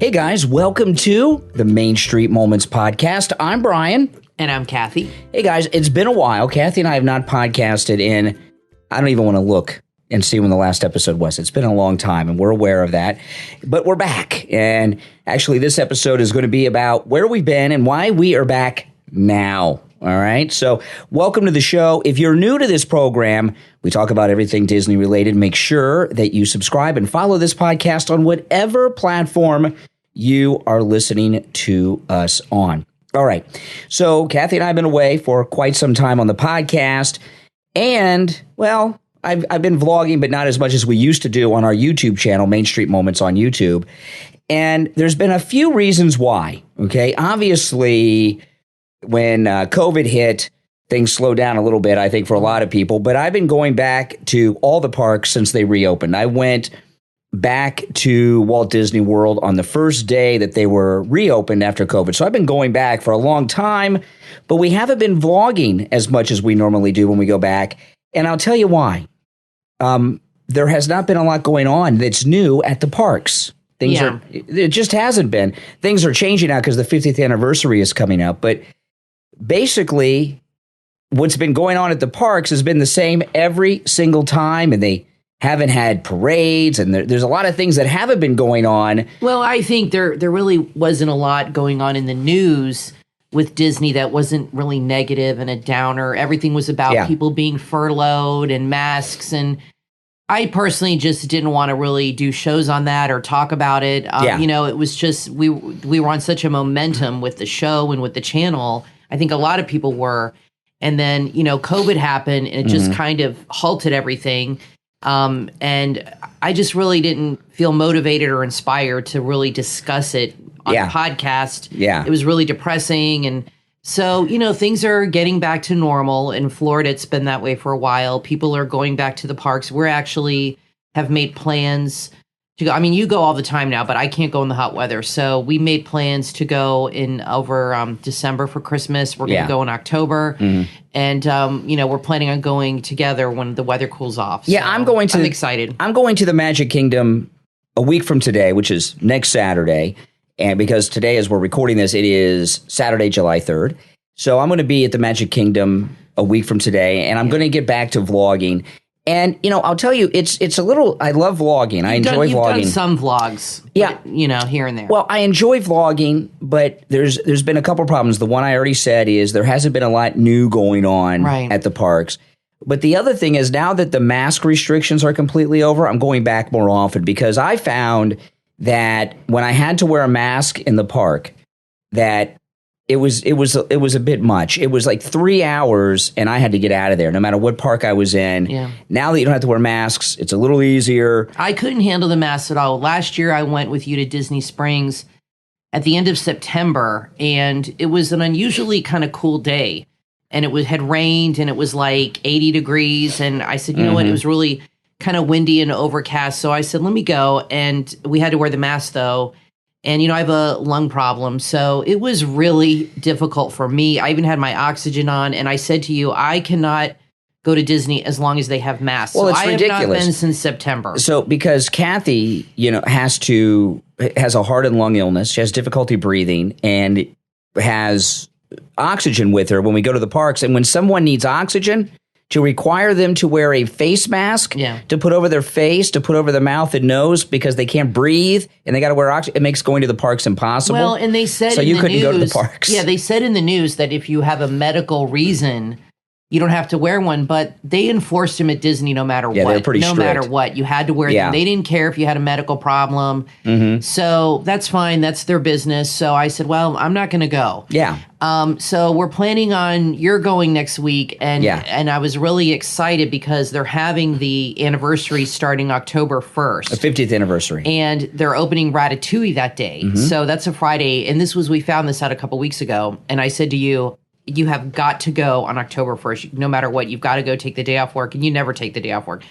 Hey guys, welcome to the Main Street Moments podcast. I'm Brian. And I'm Kathy. Hey guys, it's been a while. Kathy and I have not podcasted in, I don't even want to look and see when the last episode was. It's been a long time and we're aware of that. But we're back. And actually this episode is going to be about where we've been and why we are back now. All right. So welcome to the show. If you're new to this program, we talk about everything Disney related. Make sure that you subscribe and follow this podcast on whatever platform you are listening to us on. All right. So Kathy and I have been away for quite some time on the podcast. And, well, I've been vlogging, but not as much as we used to do on our YouTube channel, Main Street Moments on YouTube. And there's been a few reasons why. Okay. Obviously, when COVID hit, things slowed down a little bit, I think, for a lot of people. But I've been going back to all the parks since they reopened. I went back to Walt Disney World on the first day that they were reopened after COVID. So I've been going back for a long time, but we haven't been vlogging as much as we normally do when we go back. And I'll tell you why. There has not been a lot going on that's new at the parks. It just hasn't been. Things are changing now because the 50th anniversary is coming up. But basically, what's been going on at the parks has been the same every single time, and they haven't had parades, and there's a lot of things that haven't been going on. Well, I think there really wasn't a lot going on in the news with Disney that wasn't really negative and a downer. Everything was about people being furloughed and masks, and I personally just didn't want to really do shows on that or talk about it. You know, it was just we were on such a momentum with the show and with the channel. I think a lot of people were. And then, you know, COVID happened and it just kind of halted everything. And I just really didn't feel motivated or inspired to really discuss it on the podcast. It was really depressing. And so, you know, things are getting back to normal. In Florida, it's been that way for a while. People are going back to the parks. We're actually have made plans to go. I mean, you go all the time now, but I can't go in the hot weather. So we made plans to go in over December for Christmas. We're going to go in October. And, you know, we're planning on going together when the weather cools off. Yeah, so I'm excited. I'm going to the Magic Kingdom a week from today, which is next Saturday. And because today, as we're recording this, it is Saturday, July 3rd. So I'm going to be at the Magic Kingdom a week from today, and I'm going to get back to vlogging. And, you know, I'll tell you, it's a little, I love vlogging. I enjoy vlogging. You've done some vlogs, but, you know, here and there. Well, I enjoy vlogging, but there's been a couple problems. The one I already said is there hasn't been a lot new going on at the parks. But the other thing is now that the mask restrictions are completely over, I'm going back more often because I found that when I had to wear a mask in the park, that it was a bit much. It was like 3 hours, and I had to get out of there, no matter what park I was in. Yeah. Now that you don't have to wear masks, it's a little easier. I couldn't handle the masks at all. Last year, I went with you to Disney Springs at the end of September, and it was an unusually kind of cool day. And it had rained, and it was like 80 degrees. And I said, you know what? It was really kind of windy and overcast. So I said, let me go. And we had to wear the mask, though. And, you know, I have a lung problem, so it was really difficult for me. I even had my oxygen on, and I said to you, I cannot go to Disney as long as they have masks. Well, so it's ridiculous. I have not been since September. So because Kathy, you know, has a heart and lung illness, she has difficulty breathing, and has oxygen with her when we go to the parks. And when someone needs oxygen, to require them to wear a face mask to put over their face, to put over their mouth and nose because they can't breathe and they got to wear oxygen. It makes going to the parks impossible. Well, and they said so in you the couldn't news, go to the parks. Yeah, they said in the news that if you have a medical reason, you don't have to wear one, but they enforced them at Disney no matter what. They're pretty strict. No matter what. You had to wear them. They didn't care if you had a medical problem. So that's fine. That's their business. So I said, well, I'm not going to go. Yeah. So we're planning on, you're going next week. And I was really excited because they're having the anniversary starting October 1st. The 50th anniversary. And they're opening Ratatouille that day. So that's a Friday. And we found this out a couple weeks ago. And I said to you, you have got to go on October 1st. No matter what, you've got to go take the day off work. And you never take the day off work.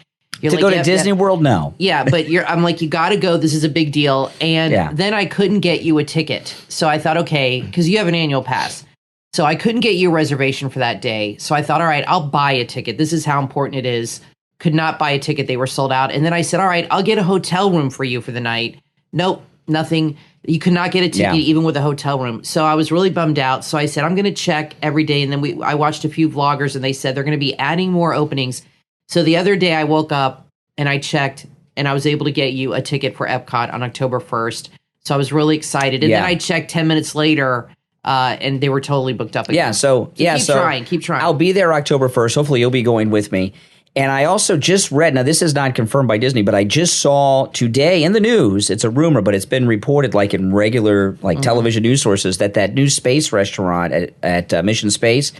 To go to Disney World? No. Yeah, but I'm like, you got to go. This is a big deal. And then I couldn't get you a ticket. So I thought, okay, because you have an annual pass. So I couldn't get you a reservation for that day. So I thought, all right, I'll buy a ticket. This is how important it is. Could not buy a ticket. They were sold out. And then I said, all right, I'll get a hotel room for you for the night. Nope. nothing. You could not get a ticket even with a hotel room. So I was really bummed out. So I said, I'm going to check every day. And then I watched a few vloggers and they said they're going to be adding more openings. So the other day I woke up and I checked and I was able to get you a ticket for Epcot on October 1st. So I was really excited. And then I checked 10 minutes later and they were totally booked up again. Yeah, so keep trying. I'll be there October 1st. Hopefully you'll be going with me. And I also just read, now this is not confirmed by Disney, but I just saw today in the news, it's a rumor, but it's been reported like in regular television news sources that new space restaurant at Mission Space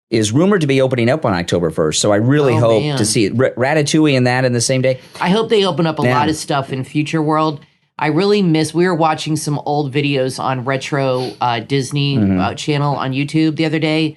is rumored to be opening up on October 1st. So I really hope to see it. Ratatouille and that in the same day. I hope they open up a lot of stuff in Future World. I really we were watching some old videos on Retro Disney channel on YouTube the other day.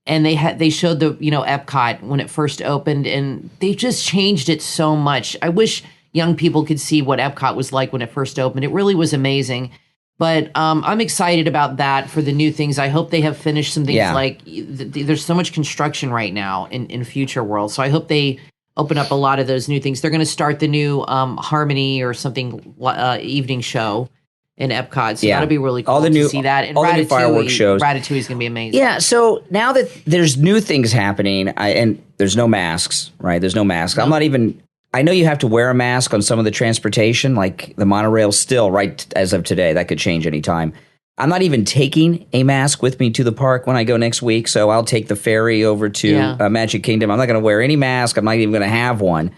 And they showed the Epcot when it first opened, and they just changed it so much. I wish young people could see what Epcot was like when it first opened. It really was amazing. But I'm excited about that for the new things. I hope they have finished some things like there's so much construction right now in Future World. So I hope they open up a lot of those new things. They're going to start the new Harmony or something evening show in Epcot, so that'll be really cool to see that. And all the new fireworks shows. Ratatouille is going to be amazing. Yeah, so now that there's new things happening, and there's no masks, right? There's no masks. Nope. I'm not even. I know you have to wear a mask on some of the transportation, like the monorail. Still, right as of today, that could change anytime. I'm not even taking a mask with me to the park when I go next week, so I'll take the ferry over to Magic Kingdom. I'm not going to wear any mask. I'm not even going to have one.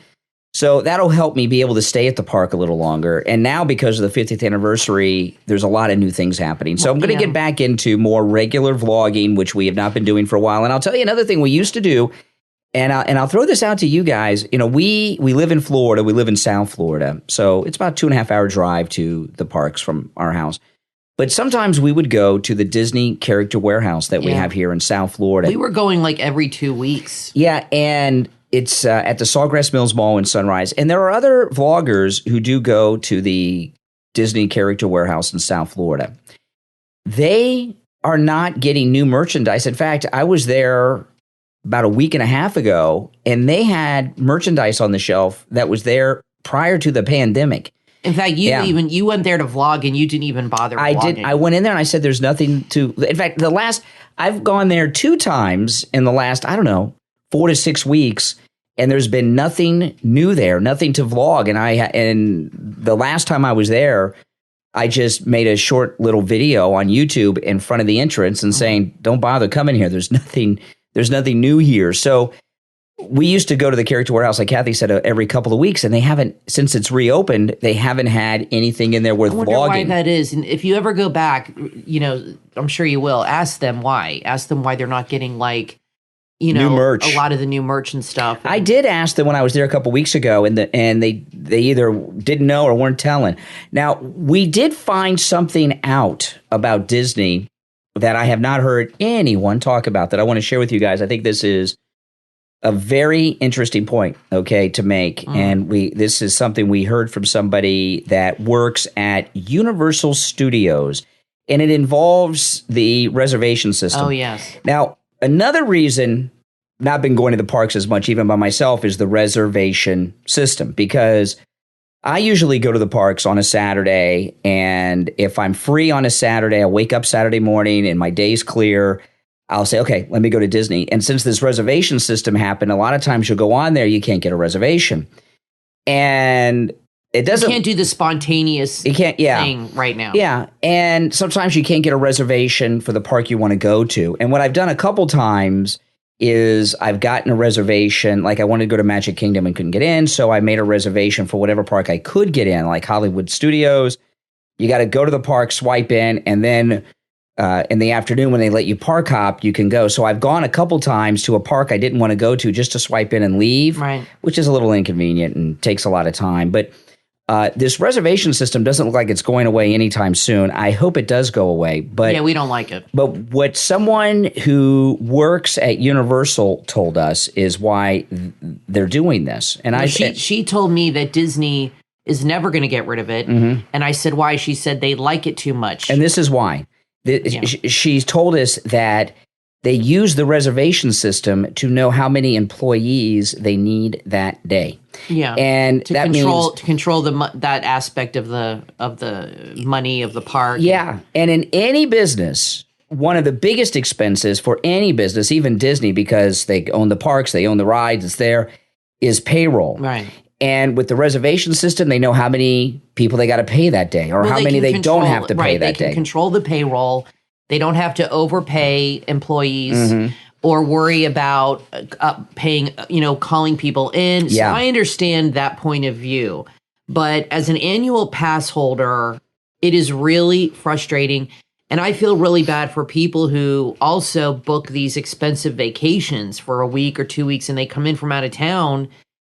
So that'll help me be able to stay at the park a little longer. And now because of the 50th anniversary, there's a lot of new things happening. So I'm going to get back into more regular vlogging, which we have not been doing for a while. And I'll tell you another thing we used to do, and I'll throw this out to you guys. We live in Florida. We live in South Florida. So it's about 2.5 hour drive to the parks from our house. But sometimes we would go to the Disney Character Warehouse that we have here in South Florida. We were going like every 2 weeks. Yeah, and it's at the Sawgrass Mills Mall in Sunrise. And there are other vloggers who do go to the Disney Character Warehouse in South Florida. They are not getting new merchandise. In fact, I was there about a week and a half ago, and they had merchandise on the shelf that was there prior to the pandemic. In fact, you went there to vlog, and you didn't even bother vlogging. I did. I went in there, and I said there's nothing to... In fact, I've gone there 2 times in the last, 4 to 6 weeks, and there's been nothing new there, nothing to vlog. And the last time I was there, I just made a short little video on YouTube in front of the entrance and saying, "Don't bother coming here. There's nothing new here." So we used to go to the Character Warehouse, like Kathy said, every couple of weeks, and they haven't, since it's reopened, they haven't had anything in there worth vlogging. I wonder why that is. And if you ever go back, I'm sure you will, ask them why. Ask them why they're not getting new merch. A lot of the new merch and stuff. I did ask them when I was there a couple weeks ago, and they either didn't know or weren't telling. Now, we did find something out about Disney that I have not heard anyone talk about that I want to share with you guys. I think this is a very interesting point, to make. And this is something we heard from somebody that works at Universal Studios, and it involves the reservation system. Oh, yes. Now, another reason not been going to the parks as much, even by myself, is the reservation system, because I usually go to the parks on a Saturday, and if I'm free on a Saturday, I wake up Saturday morning and my day's clear, I'll say, okay, let me go to Disney. And since this reservation system happened, a lot of times you'll go on there, you can't get a reservation. And it doesn't... You can't do the spontaneous thing right now. Yeah, and sometimes you can't get a reservation for the park you want to go to. And what I've done a couple times is I've gotten a reservation, like I wanted to go to Magic Kingdom and couldn't get in, so I made a reservation for whatever park I could get in, like Hollywood Studios. You got to go to the park, swipe in, and then in the afternoon when they let you park hop, you can go. So I've gone a couple times to a park I didn't want to go to just to swipe in and leave, which is a little inconvenient and takes a lot of time. But this reservation system doesn't look like it's going away anytime soon. I hope it does go away. But yeah, we don't like it. But what someone who works at Universal told us is why they're doing this. And she told me that Disney is never going to get rid of it. Mm-hmm. And I said, why? She said they like it too much. And this is why. She's told us that they use the reservation system to know how many employees they need that day. Yeah, and to that control means, to control that aspect of the money of the park. yeah. And in any business, one of the biggest expenses for any business, even Disney, because they own the parks, they own the rides, it's there, is payroll. Right. And with the reservation system, they know how many people they got to pay that day, or how many they don't have to pay that day. They can control the payroll. They don't have to overpay employees or worry about paying, calling people in. So I understand that point of view. But as an annual pass holder, it is really frustrating. And I feel really bad for people who also book these expensive vacations for a week or 2 weeks, and they come in from out of town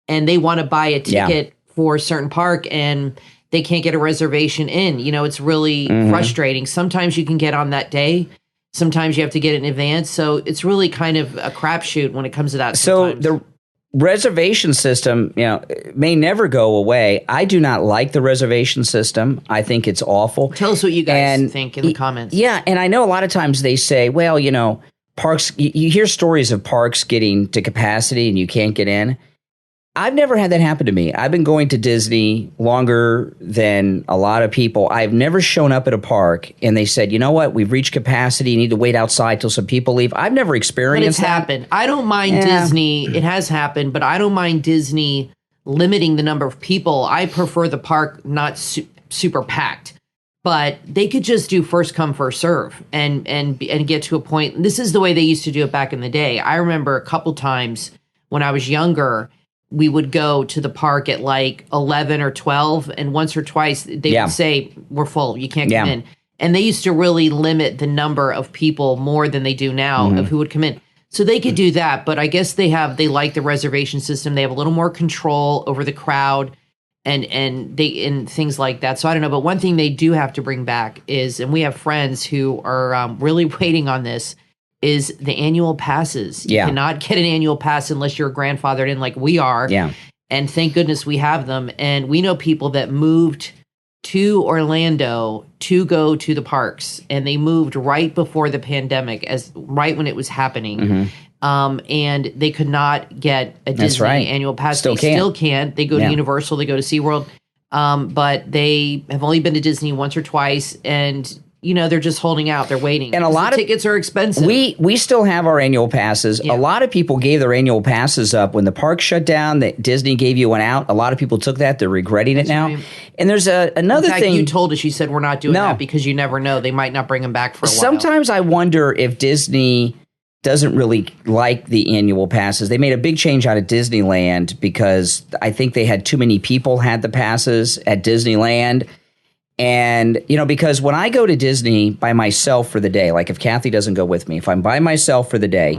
and they want to buy a ticket for a certain park and they can't get a reservation in. It's really frustrating. Sometimes you can get on that day. Sometimes you have to get it in advance. So it's really kind of a crapshoot when it comes to that. So the reservation system, may never go away. I do not like the reservation system. I think it's awful. Tell us what you guys think in the comments. Yeah, and I know a lot of times they say, well, parks, you hear stories of parks getting to capacity and you can't get in. I've never had that happen to me. I've been going to Disney longer than a lot of people. I've never shown up at a park and they said, you know what, we've reached capacity. You need to wait outside till some people leave. I've never experienced that. But it's happened. I don't mind Disney. It has happened, but I don't mind Disney limiting the number of people. I prefer the park not super packed. But they could just do first come, first serve and get to a point. This is the way they used to do it back in the day. I remember a couple times when I was younger, we would go to the park at like 11 or 12, and once or twice they would say, we're full, you can't come in. And they used to really limit the number of people more than they do now of who would come in. So they could do that, but I guess they like the reservation system. They have a little more control over the crowd and things like that. So I don't know, but one thing they do have to bring back is, and we have friends who are really waiting on this, is the annual passes. You cannot get an annual pass unless you're grandfathered in like we are. Yeah. And thank goodness we have them. And we know people that moved to Orlando to go to the parks, and they moved right before the pandemic, right when it was happening. And they could not get a Disney annual pass. Still can't. They go to Universal, they go to SeaWorld. But they have only been to Disney once or twice, and they're just holding out. They're waiting. And a lot of tickets are expensive. We still have our annual passes. Yeah. A lot of people gave their annual passes up when the park shut down. That Disney gave you one out. A lot of people took that. They're regretting it now. Right. And there's another thing. You told us. You said we're not doing that because you never know. They might not bring them back for a while. Sometimes I wonder if Disney doesn't really like the annual passes. They made a big change out of Disneyland because I think they had too many people had the passes at Disneyland. And, because when I go to Disney by myself for the day, like if Kathy doesn't go with me, if I'm by myself for the day,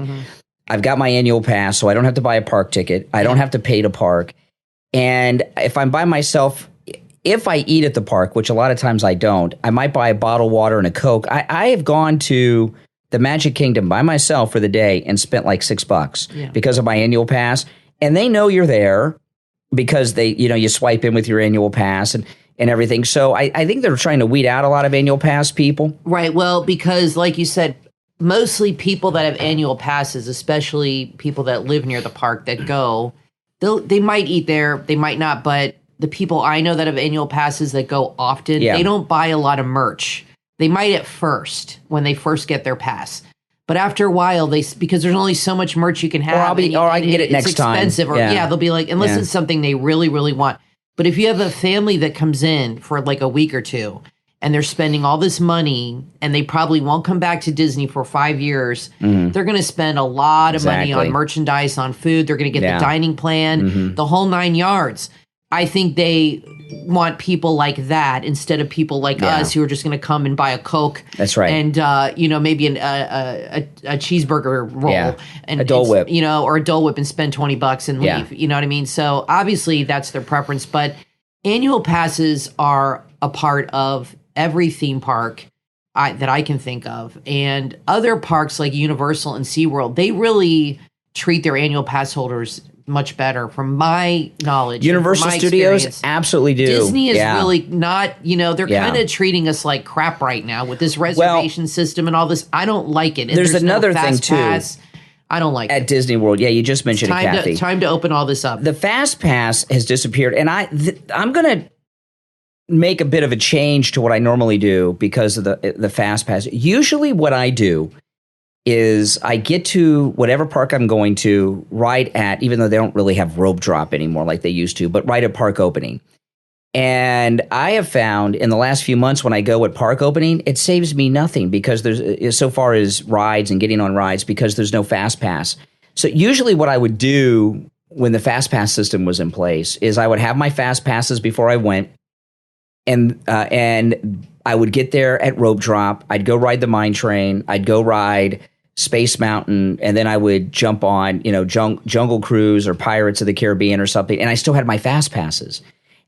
I've got my annual pass, so I don't have to buy a park ticket. I don't have to pay to park. And if I'm by myself, if I eat at the park, which a lot of times I don't, I might buy a bottle of water and a Coke. I have gone to the Magic Kingdom by myself for the day and spent like $6 because of my annual pass. And they know you're there because you swipe in with your annual pass and everything. So I think they're trying to weed out a lot of annual pass people. Right. Well, because like you said, mostly people that have annual passes, especially people that live near the park that go, they might eat there, they might not. But the people I know that have annual passes that go often, they don't buy a lot of merch. They might at first when they first get their pass. But after a while, because there's only so much merch you can have. Or I can get it next time. It's expensive. Or they'll be like, unless it's something they really, really want. But if you have a family that comes in for like a week or two and they're spending all this money and they probably won't come back to Disney for 5 years, they're going to spend a lot of money on merchandise, on food. They're going to get the dining plan, the whole 9 yards. I think they want people like that instead of people like us who are just going to come and buy a Coke. That's right. And, maybe a cheeseburger roll. And a Dole Whip. Or a Dole Whip and spend $20 and leave. You know what I mean? So obviously that's their preference. But annual passes are a part of every theme park that I can think of. And other parks like Universal and SeaWorld, they really treat their annual pass holders much better from my knowledge. Universal Studios absolutely do. Disney is really not, they're kind of treating us like crap right now with this reservation system and all this. I don't like it. And there's another thing too. I don't like at Disney World. Yeah, you just mentioned it, Kathy. Time to open all this up. The Fast Pass has disappeared, and I'm going to make a bit of a change to what I normally do because of the Fast Pass. Usually what I do is I get to whatever park I'm going to right at, even though they don't really have rope drop anymore like they used to, but right at park opening. And I have found in the last few months when I go at park opening, it saves me nothing because there's, so far as rides and getting on rides, because there's no Fast Pass. So usually what I would do when the Fast Pass system was in place is I would have my Fast Passes before I went, and I would get there at rope drop. I'd go ride the mine train. I'd go ride Space Mountain, and then I would jump on, Jungle Cruise or Pirates of the Caribbean or something, and I still had my Fast Passes.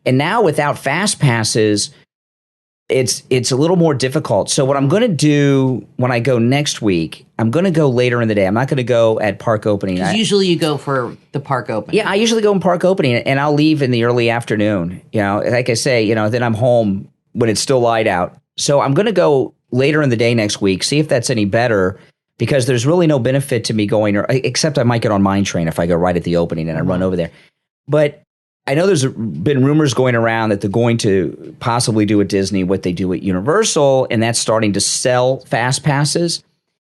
And now without Fast Passes, it's a little more difficult. So what I'm going to do when I go next week, I'm going to go later in the day. I'm not going to go at park opening. Usually you go for the park opening. Yeah, I usually go in park opening, and I'll leave in the early afternoon. Like I say, then I'm home when it's still light out. So I'm going to go later in the day next week, see if that's any better, because there's really no benefit to me going, except I might get on Mine Train if I go right at the opening and I run over there. But I know there's been rumors going around that they're going to possibly do at Disney what they do at Universal, and that's starting to sell Fast Passes.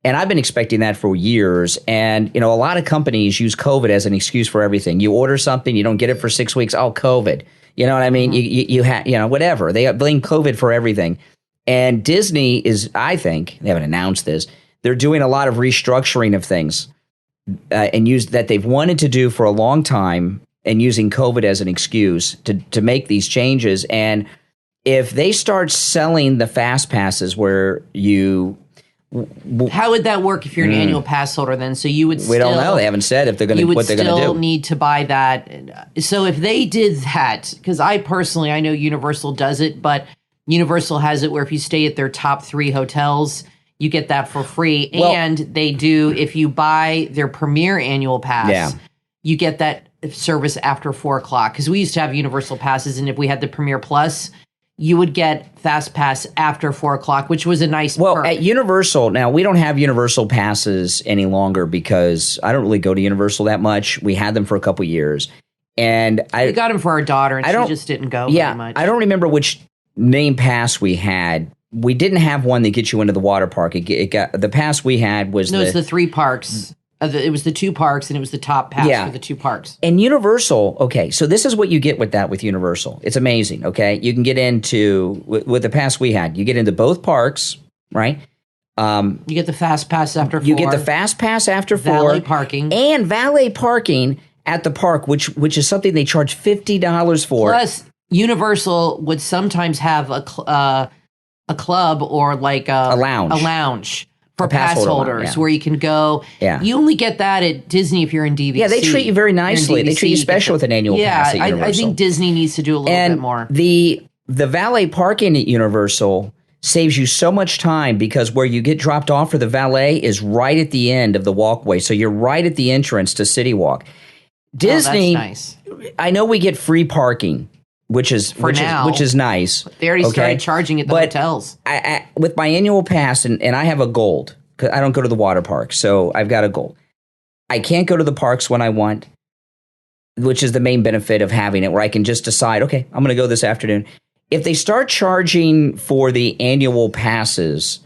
And I've been expecting that for years. And, a lot of companies use COVID as an excuse for everything. You order something, you don't get it for 6 weeks. Oh, COVID. You know what I mean? Mm-hmm. You whatever. They blame COVID for everything. And Disney is, I think, they haven't announced this, they're doing a lot of restructuring of things that they've wanted to do for a long time, and using COVID as an excuse to make these changes. And if they start selling the Fast Passes where you... How would that work if you're an annual pass holder then? So you would We don't know. They haven't said if they're going to what they're going to do. You would still need to buy that. So if they did that, because I know Universal does it, but Universal has it where if you stay at their top 3 hotels, you get that for free. Well, and they do, if you buy their premier annual pass, you get that service after 4 o'clock, because we used to have Universal passes, and if we had the Premier Plus, you would get Fast Pass after 4 o'clock, which was a nice perk. At Universal, now we don't have Universal passes any longer because I don't really go to Universal that much. We had them for a couple years, and we got them for our daughter, and she just didn't go very much. I don't remember which name pass we had. We didn't have one that gets you into the water park. It got the pass we had was it's the 3 parks. It was the 2 parks, and it was the top pass for the 2 parks. And Universal, okay, so this is what you get with Universal. It's amazing, okay? You can get into, with the pass we had, you get into both parks, right? You get the Fast Pass after 4. You get the Fast Pass after 4. Valet parking. And valet parking at the park, which is something they charge $50 for. Plus, Universal would sometimes have a club or like a lounge. For pass holders, where you can go. Yeah. You only get that at Disney if you're in DVC. Yeah, they treat you very nicely. They treat you special with an annual pass at Universal. I think Disney needs to do a little bit more. The valet parking at Universal saves you so much time, because where you get dropped off for the valet is right at the end of the walkway. So you're right at the entrance to City Walk. Disney, that's nice. I know we get free parking, which is nice. They already started charging at the hotels. I, with my annual pass, and I have a gold, because I don't go to the water park, so I've got a gold. I can't go to the parks when I want, which is the main benefit of having it, where I can just decide, okay, I'm going to go this afternoon. If they start charging for the annual passes,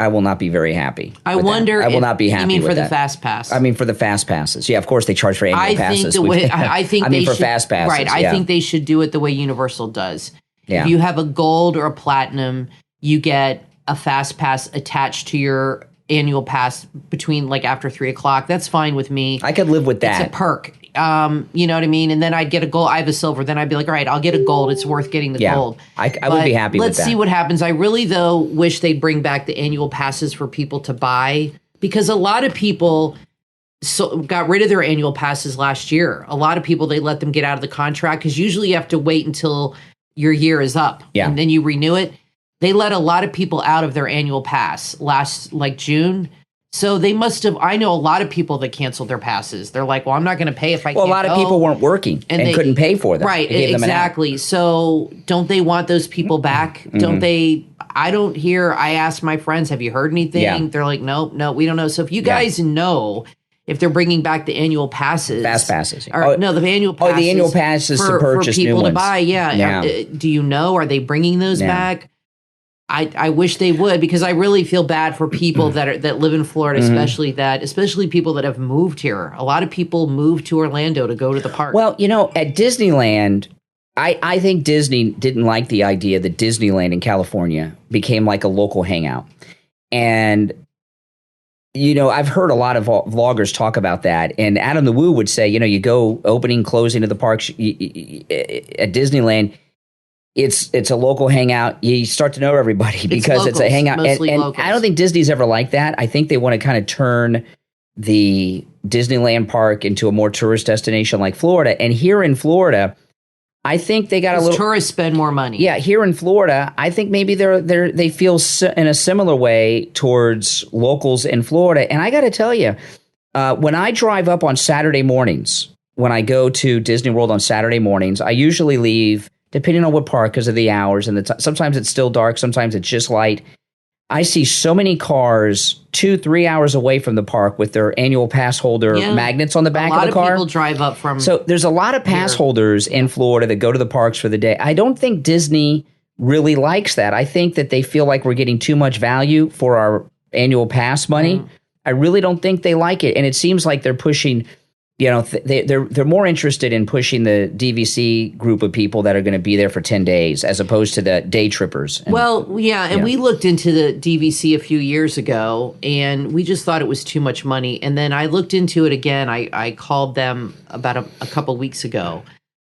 I will not be very happy. I wonder. I will not be happy. You mean with for that. the Fast Pass? I mean for the Fast Passes. Yeah, of course they charge for annual passes. I think I mean for Fast Passes. Right. I think they should do it the way Universal does. Yeah. If you have a gold or a platinum, you get a Fast Pass attached to your annual pass between after 3 o'clock. That's fine with me. I could live with that. It's a perk. You know what I mean? And then I'd get a gold. I have a silver. Then I'd be like, all right, I'll get a gold. It's worth getting the gold. I would be happy with that. Let's see what happens. I really, though, wish they'd bring back the annual passes for people to buy, because a lot of people got rid of their annual passes last year. A lot of people, they let them get out of the contract, because usually you have to wait until your year is up and then you renew it. They let a lot of people out of their annual pass last June. So they must have, I know a lot of people that canceled their passes. They're like, well, I'm not going to pay if I can't go. Well, a lot of people weren't working and they couldn't pay for them. Right, exactly. So don't they want those people back? Mm-hmm. Don't they, I don't hear. I asked my friends, have you heard anything? Yeah. They're like, nope, no, we don't know. So if you guys know if they're bringing back the annual passes, fast passes, or no, the annual passes, the annual passes to purchase for people new to ones. buy, do you know? Are they bringing those back? I wish they would, because I really feel bad for people that live in Florida, especially people that have moved here. A lot of people moved to Orlando to go to the park. Well, at Disneyland, I think Disney didn't like the idea that Disneyland in California became like a local hangout. And, I've heard a lot of vloggers talk about that. And Adam the Woo would say, you go opening, closing of the parks at Disneyland, it's a local hangout. You start to know everybody because it's a hangout. And I don't think Disney's ever like that. I think they want to kind of turn the Disneyland park into a more tourist destination like Florida. And here in Florida, I think they got a little. Tourists spend more money. Yeah, here in Florida, I think maybe they feel in a similar way towards locals in Florida. And I got to tell you, when I drive up on Saturday mornings, when I go to Disney World on Saturday mornings, I usually leave, depending on what park, because of the hours, and sometimes it's still dark, sometimes it's just light. I see so many cars 2-3 hours away from the park with their annual pass holder magnets on the back of the car. A lot of people drive up from. So there's a lot of pass holders in Florida that go to the parks for the day. I don't think Disney really likes that. I think that they feel like we're getting too much value for our annual pass money. I really don't think they like it, and it seems like they're pushing. They're more interested in pushing the DVC group of people that are going to be there for 10 days as opposed to the day trippers. And we looked into the DVC a few years ago, and we just thought it was too much money. And then I looked into it again. I called them about a couple weeks ago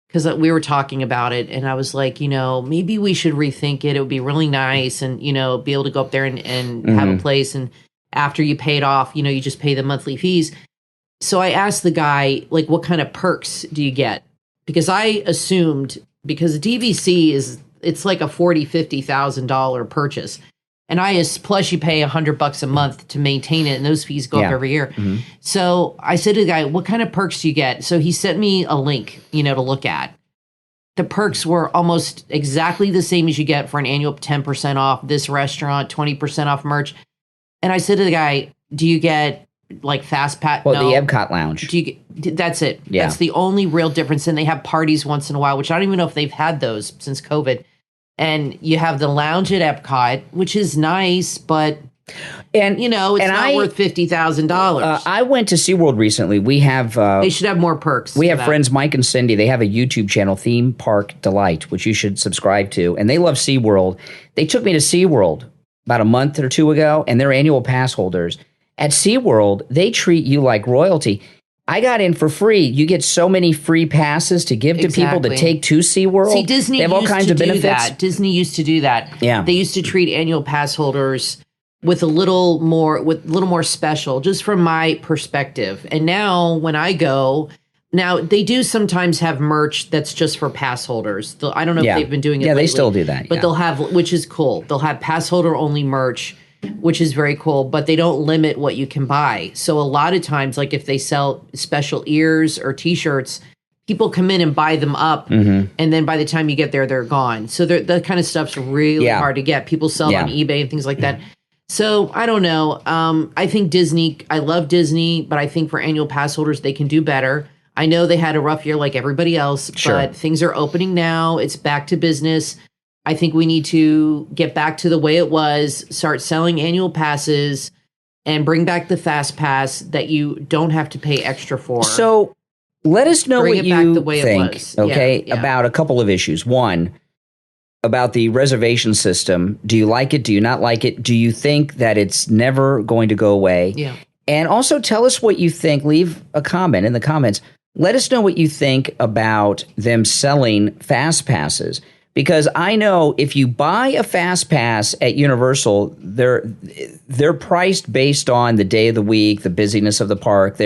because we were talking about it, and I was like, maybe we should rethink it. It would be really nice, and be able to go up there and have a place, and after you pay it off, you just pay the monthly fees. So I asked the guy, like, what kind of perks do you get? Because I assumed, because DVC it's like a $40,000-$50,000 purchase. And plus you pay $100 a month to maintain it, and those fees go up every year. So I said to the guy, what kind of perks do you get? So he sent me a link, to look at. The perks were almost exactly the same as you get for an annual 10% off this restaurant, 20% off merch. And I said to the guy, do you get like fast pass? Well, the Epcot Lounge. That's it. Yeah. That's the only real difference. And they have parties once in a while, which I don't even know if they've had those since COVID. And you have the lounge at Epcot, which is nice, but it's not worth $50,000. I went to SeaWorld recently. We have they should have more perks. We have friends, Mike and Cindy. They have a YouTube channel, Theme Park Delight, which you should subscribe to. And they love SeaWorld. They took me to SeaWorld about a month or two ago, and they're annual pass holders. At SeaWorld, they treat you like royalty. I got in for free. You get so many free passes to give to people to take to SeaWorld. See, Disney they have all kinds of benefits. That. Disney used to do that. Yeah. They used to treat annual pass holders with a little more special, just from my perspective. And now when I go, they do sometimes have merch that's just for pass holders. I don't know if they've been doing it lately, they still do that. But they'll have, which is cool. They'll have pass holder only merch, which is very cool, but they don't limit what you can buy. So a lot of times, like if they sell special ears or T-shirts, people come in and buy them up, and then by the time you get there, they're gone. So that kind of stuff's really hard to get. People sell on eBay and things like that. So I don't know. I think I love Disney, but I think for annual pass holders, they can do better. I know they had a rough year like everybody else, but things are opening now. It's back to business. I think we need to get back to the way it was, start selling annual passes, and bring back the Fast Pass that you don't have to pay extra for. So let us know what you think, okay, about a couple of issues. One, about the reservation system. Do you like it? Do you not like it? Do you think that it's never going to go away? Yeah. And also tell us what you think. Leave a comment in the comments. Let us know what you think about them selling Fast Passes. Because I know if you buy a Fast Pass at Universal, they're priced based on the day of the week, the busyness of the park.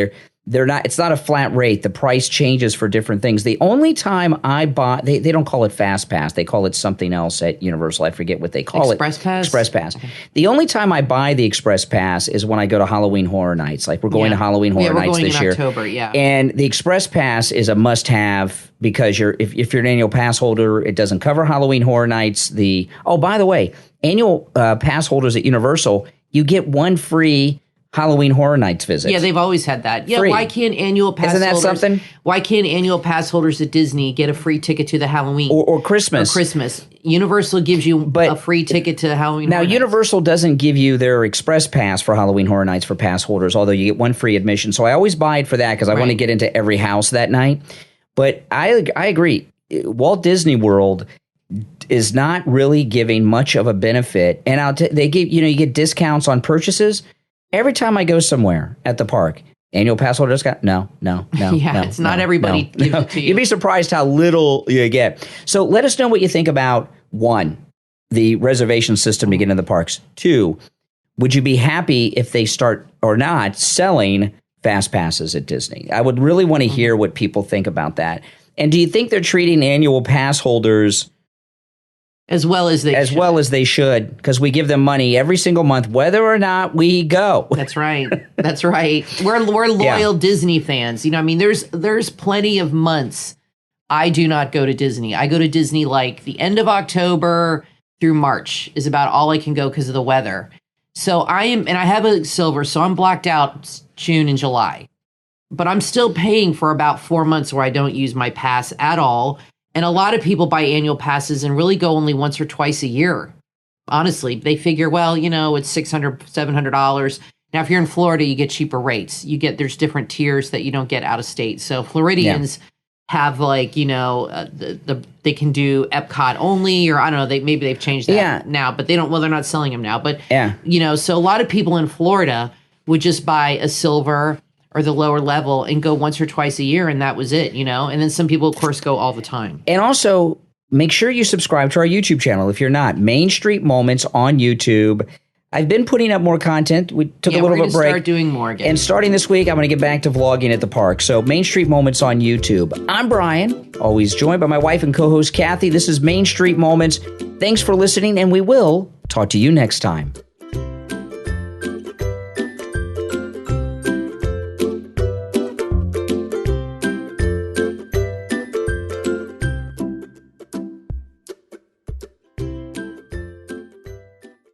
it's not a flat rate. The price changes for different things. The only time I buy, they don't call it Fast Pass. They call it something else at Universal. I forget what they call Express it. Pass? Express Pass. Okay. The only time I buy the Express Pass is when I go to Halloween Horror Nights. Like we're going to Halloween Horror Nights this year. October, yeah. And the Express Pass is a must-have because if you're an annual pass holder, it doesn't cover Halloween Horror Nights. By the way, annual pass holders at Universal, you get one free Halloween Horror Nights visit. Yeah, they've always had that. Yeah, free. Why can't annual pass Isn't that holders, something? Why can't annual pass holders at Disney get a free ticket to the Halloween or Christmas? Or Christmas. Universal gives you a free ticket to Halloween Now, Horror Universal Nights. doesn't give you their Express Pass for Halloween Horror Nights for pass holders, although you get one free admission. So I always buy it for that because I want to get into every house that night. But I agree. Walt Disney World is not really giving much of a benefit. And they give you get discounts on purchases. Every time I go somewhere at the park, annual pass holder discount? No. Yeah, it's not everybody gives it to you. You'd be surprised how little you get. So let us know what you think about, 1, the reservation system to get into the parks. 2, would you be happy if they start or not selling fast passes at Disney? I would really want to hear what people think about that. And do you think they're treating annual pass holders as well as they should, because we give them money every single month, whether or not we go. That's right. That's right. We're loyal Disney fans. There's plenty of months I do not go to Disney. I go to Disney like the end of October through March is about all I can go because of the weather. So I have a silver, so I'm blocked out June and July. But I'm still paying for about 4 months where I don't use my pass at all. And a lot of people buy annual passes and really go only once or twice a year. Honestly, they figure, it's $600, $700. Now, if you're in Florida, you get cheaper rates. There's different tiers that you don't get out of state. So Floridians have they can do Epcot only, or I don't know, maybe they've changed that now, but they're not selling them now. But, so a lot of people in Florida would just buy a silver or the lower level and go once or twice a year, and that was it, And then some people, of course, go all the time. And also, make sure you subscribe to our YouTube channel if you're not. Main Street Moments on YouTube. I've been putting up more content. We took a little bit of a break. Start doing more again. And starting this week, I'm going to get back to vlogging at the park. So Main Street Moments on YouTube. I'm Brian, always joined by my wife and co-host Kathy. This is Main Street Moments. Thanks for listening, and we will talk to you next time.